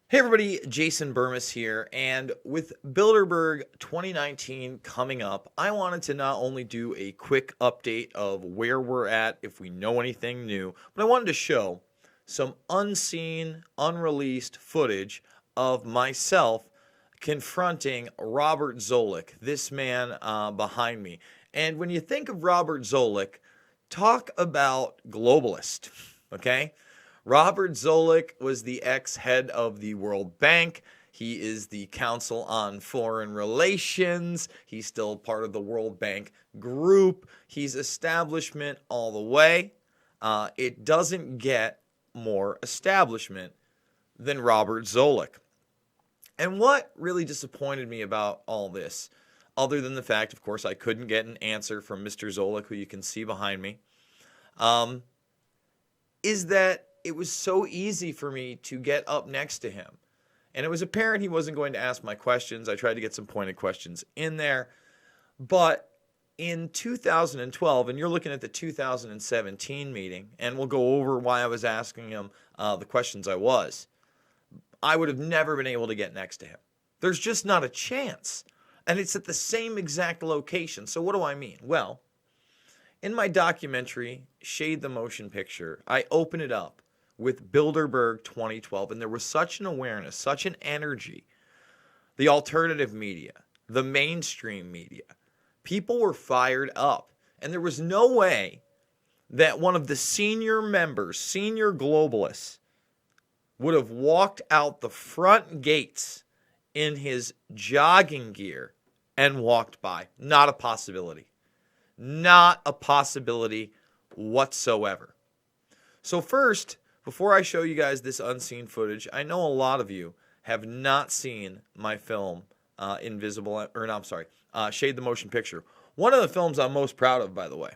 Hey everybody, Jason Burmis here, and with Bilderberg 2019 coming up, I wanted to not only do a quick update of where we're at, if we know anything new, but I wanted to show some unseen, unreleased footage of myself confronting Robert Zoellick, this man behind me. And when you think of Robert Zoellick, talk about globalist, okay? Robert Zoellick was the ex-head of the World Bank. He is the Council on Foreign Relations. He's still part of the World Bank group. He's establishment all the way. It doesn't get more establishment than Robert Zoellick. And what really disappointed me about all this, other than the fact, of course, I couldn't get an answer from Mr. Zoellick, who you can see behind me, is that it was so easy for me to get up next to him. And it was apparent he wasn't going to ask my questions. I tried to get some pointed questions in there. But in 2012, and you're looking at the 2017 meeting, and we'll go over why I was asking him the questions I would have never been able to get next to him. There's just not a chance. And it's at the same exact location. So what do I mean? Well, in my documentary, Shade the Motion Picture, I open it up with Bilderberg 2012, and there was such an awareness, such an energy. The alternative media, the mainstream media, people were fired up, and there was no way that one of the senior members, senior globalists, would have walked out the front gates in his jogging gear and walked by. Not a possibility. Not a possibility whatsoever. So first, before I show you guys this unseen footage, I know a lot of you have not seen my film, Shade the Motion Picture. One of the films I'm most proud of, by the way.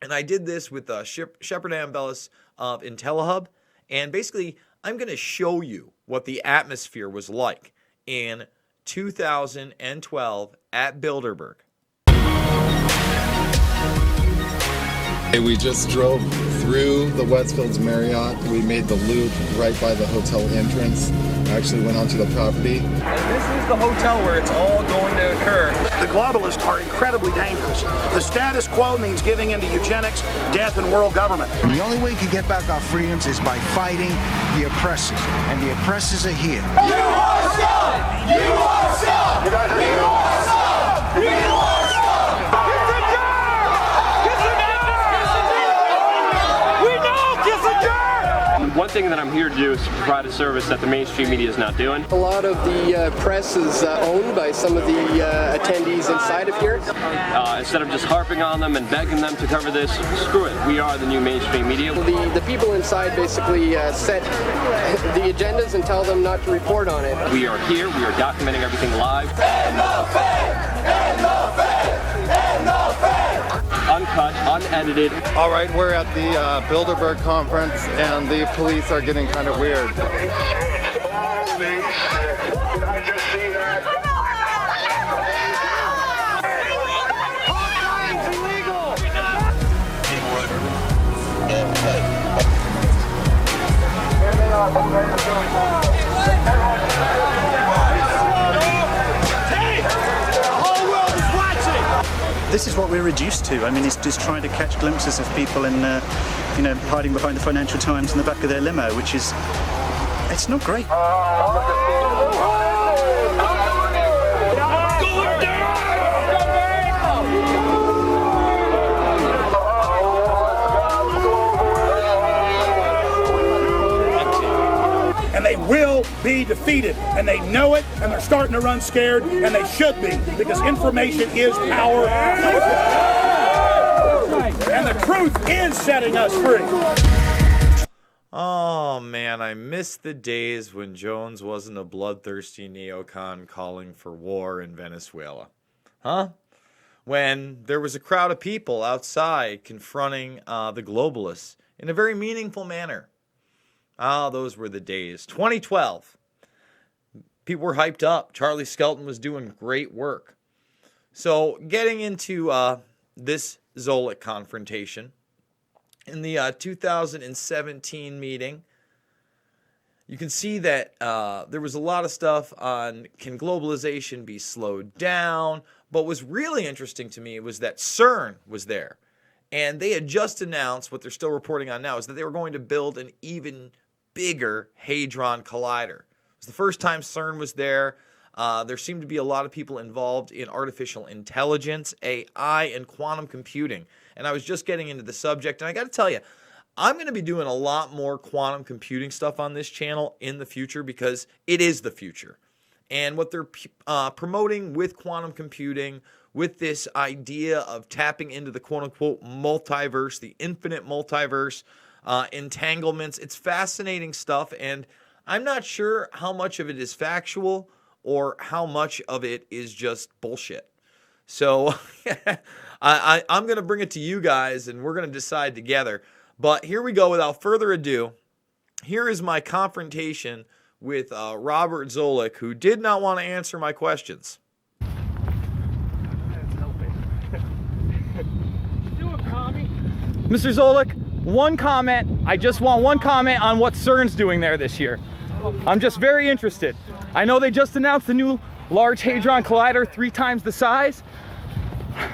And I did this with Shepard Ambellis of IntelliHub. And basically, I'm going to show you what the atmosphere was like in 2012 at Bilderberg. Hey, we just drove through the Westfields Marriott. We made the loop right by the hotel entrance. Actually went onto the property. And this is the hotel where it's all going to occur. The globalists are incredibly dangerous. The status quo means giving into eugenics, death, and world government. The only way we can get back our freedoms is by fighting the oppressors. And the oppressors are here. You are scum! You are scum! You are scum! You are scum! One thing that I'm here to do is to provide a service that the mainstream media is not doing. A lot of the press is owned by some of the attendees inside of here. Instead of just harping on them and begging them to cover this, screw it. We are the new mainstream media. The people inside basically set the agendas and tell them not to report on it. We are here. We are documenting everything live. End the fake! End the fake! End the fake! Uncut, unedited. All right, we're at the Bilderberg conference, and the police are getting kind of weird. Did I just see that? This is what we're reduced to. I mean, it's just trying to catch glimpses of people in, hiding behind the Financial Times in the back of their limo, which is, it's not great. And they will be defeated, and they know it, and they're starting to run scared, and they should be, because information is power, and the truth is setting us free. Oh man, I miss the days when Jones wasn't a bloodthirsty neocon calling for war in Venezuela. Huh? When there was a crowd of people outside confronting the globalists in a very meaningful manner. Ah, those were the days. 2012. People were hyped up. Charlie Skelton was doing great work. So getting into this Zoellick confrontation, in the 2017 meeting, you can see that there was a lot of stuff on can globalization be slowed down. But what was really interesting to me was that CERN was there. And they had just announced, what they're still reporting on now, is that they were going to build an even bigger Hadron Collider. It was the first time CERN was there. There seemed to be a lot of people involved in artificial intelligence, AI, and quantum computing. And I was just getting into the subject, and I got to tell you, I'm going to be doing a lot more quantum computing stuff on this channel in the future because it is the future. And what they're promoting with quantum computing, with this idea of tapping into the quote-unquote multiverse, the infinite multiverse, entanglements, it's fascinating stuff, and I'm not sure how much of it is factual or how much of it is just bullshit. So I'm going to bring it to you guys, and we're going to decide together. But here we go. Without further ado, here is my confrontation with Robert Zoellick, who did not want to answer my questions. Mr. Zoellick, one comment. I just want one comment on what CERN's doing there this year. I'm just very interested. I know they just announced the new Large Hadron Collider, 3 times the size.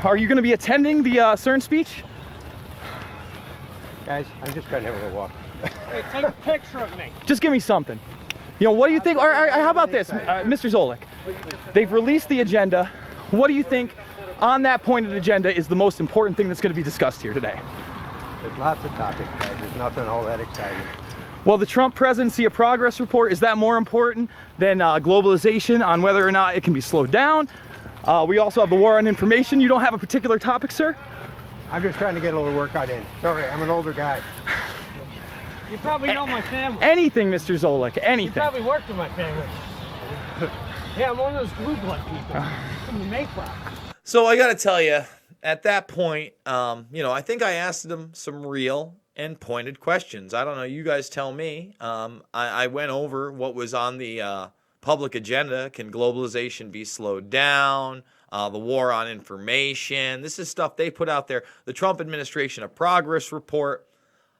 Are you going to be attending the CERN speech? Guys, I'm just going to have a walk. Hey, take a picture of me. Just give me something. You know, what do you think? Or how about this, Mr. Zoellick? They've released the agenda. What do you think on that point of the agenda is the most important thing that's going to be discussed here today? There's lots of topics, guys. There's nothing all that exciting. Well, the Trump presidency of progress report, is that more important than globalization on whether or not it can be slowed down? We also have the war on information. You don't have a particular topic, sir? I'm just trying to get a little workout in. Sorry, I'm an older guy. You probably know my family. Anything, Mr. Zoellick, anything. You probably worked with my family. Yeah, I'm one of those blue blood people from the Mayflower. So I got to tell you, at that point, I think I asked them some real and pointed questions. I don't know. You guys tell me. I went over what was on the public agenda. Can globalization be slowed down? The war on information. This is stuff they put out there. The Trump administration of progress report.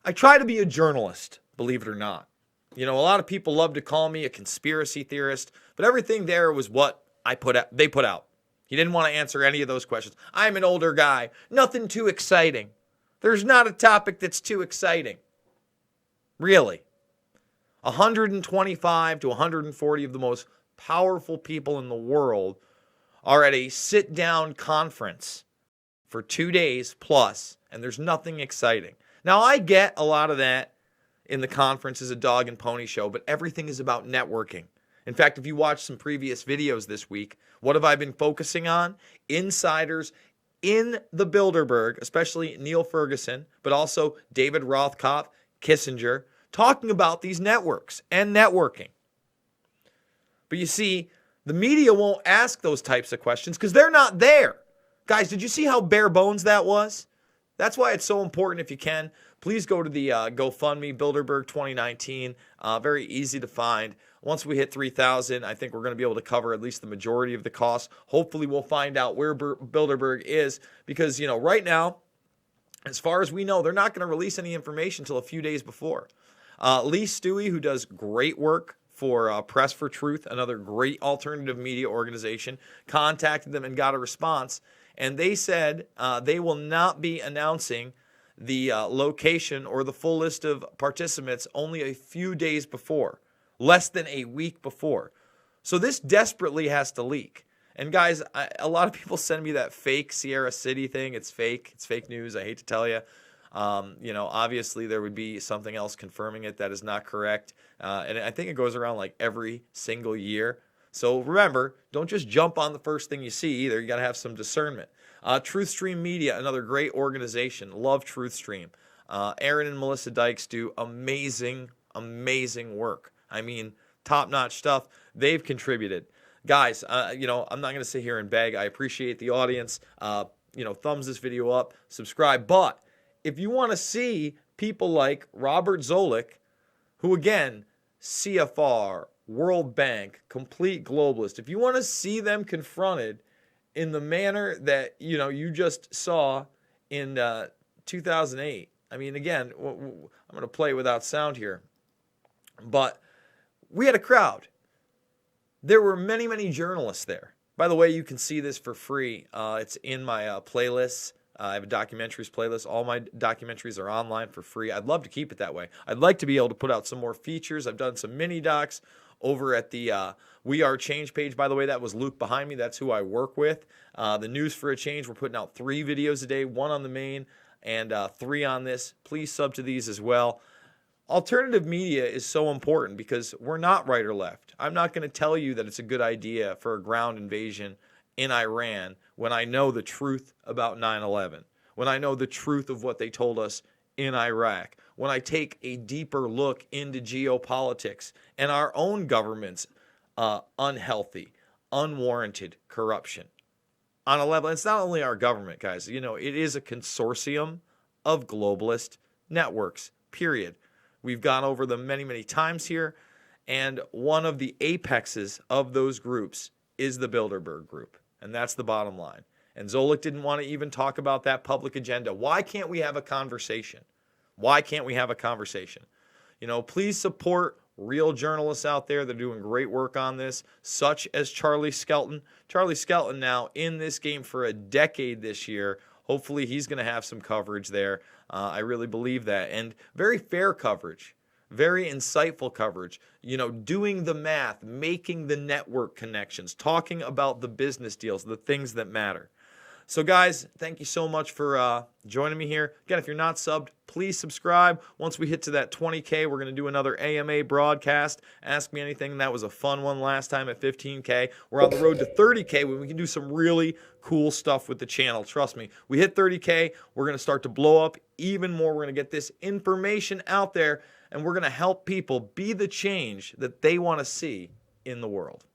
I try to be a journalist, believe it or not. You know, a lot of people love to call me a conspiracy theorist, but everything there was what they put out. He didn't want to answer any of those questions. I'm an older guy. Nothing too exciting. There's not a topic that's too exciting. Really. 125 to 140 of the most powerful people in the world are at a sit-down conference for 2 days plus, and there's nothing exciting. Now, I get a lot of that in the conference as a dog and pony show, but everything is about networking. In fact, if you watch some previous videos this week, what have I been focusing on? Insiders in the Bilderberg, especially Neil Ferguson, but also David Rothkopf, Kissinger, talking about these networks and networking. But you see, the media won't ask those types of questions because they're not there. Guys, did you see how bare bones that was? That's why it's so important, if you can, please go to the GoFundMe, Bilderberg 2019. Very easy to find. Once we hit 3,000, I think we're going to be able to cover at least the majority of the costs. Hopefully, we'll find out where Bilderberg is because, right now, as far as we know, they're not going to release any information until a few days before. Lee Stewie, who does great work for Press for Truth, another great alternative media organization, contacted them and got a response. And they said they will not be announcing the location or the full list of participants only a few days before, less than a week before. So this desperately has to leak. And guys, a lot of people send me that fake Sierra City thing. It's fake. It's fake news. I hate to tell you. Obviously there would be something else confirming it that is not correct. And I think it goes around like every single year. So remember, don't just jump on the first thing you see either. You got to have some discernment. TruthStream Media, another great organization. Love TruthStream. Aaron and Melissa Dykes do amazing, amazing work. I mean, top-notch stuff. They've contributed. Guys, I'm not going to sit here and beg. I appreciate the audience. Thumbs this video up, subscribe. But if you want to see people like Robert Zoellick, who again, CFR, World Bank, complete globalist, if you want to see them confronted in the manner that, you just saw in 2008. I mean, again, I'm going to play without sound here. But we had a crowd. There were many, many journalists there. By the way, you can see this for free. It's in my playlists. I have a documentaries playlist. All my documentaries are online for free. I'd love to keep it that way. I'd like to be able to put out some more features. I've done some mini docs over at the We Are Change page. By the way, that was Luke behind me. That's who I work with. The News for a Change, we're putting out 3 videos a day, 1 on the main and 3 on this. Please sub to these as well. Alternative media is so important because we're not right or left. I'm not going to tell you that it's a good idea for a ground invasion in Iran when I know the truth about 9/11, when I know the truth of what they told us in Iraq, when I take a deeper look into geopolitics and our own government's unhealthy, unwarranted corruption. On a level, it's not only our government, guys. You know, it is a consortium of globalist networks, period. We've gone over them many, many times here, and one of the apexes of those groups is the Bilderberg group, and that's the bottom line. And Zoellick didn't want to even talk about that public agenda. Why can't we have a conversation? Why can't we have a conversation? You know, please support real journalists out there that are doing great work on this, such as Charlie Skelton. Charlie Skelton now in this game for a decade this year. Hopefully he's going to have some coverage there. I really believe that. And very fair coverage, very insightful coverage. You know, doing the math, making the network connections, talking about the business deals, the things that matter. So guys, thank you so much for joining me here. Again, if you're not subbed, please subscribe. Once we hit to that 20K, we're going to do another AMA broadcast. Ask Me Anything. That was a fun one last time at 15K. We're on the road to 30K when we can do some really cool stuff with the channel. Trust me, we hit 30K, we're going to start to blow up even more. We're going to get this information out there, and we're going to help people be the change that they want to see in the world.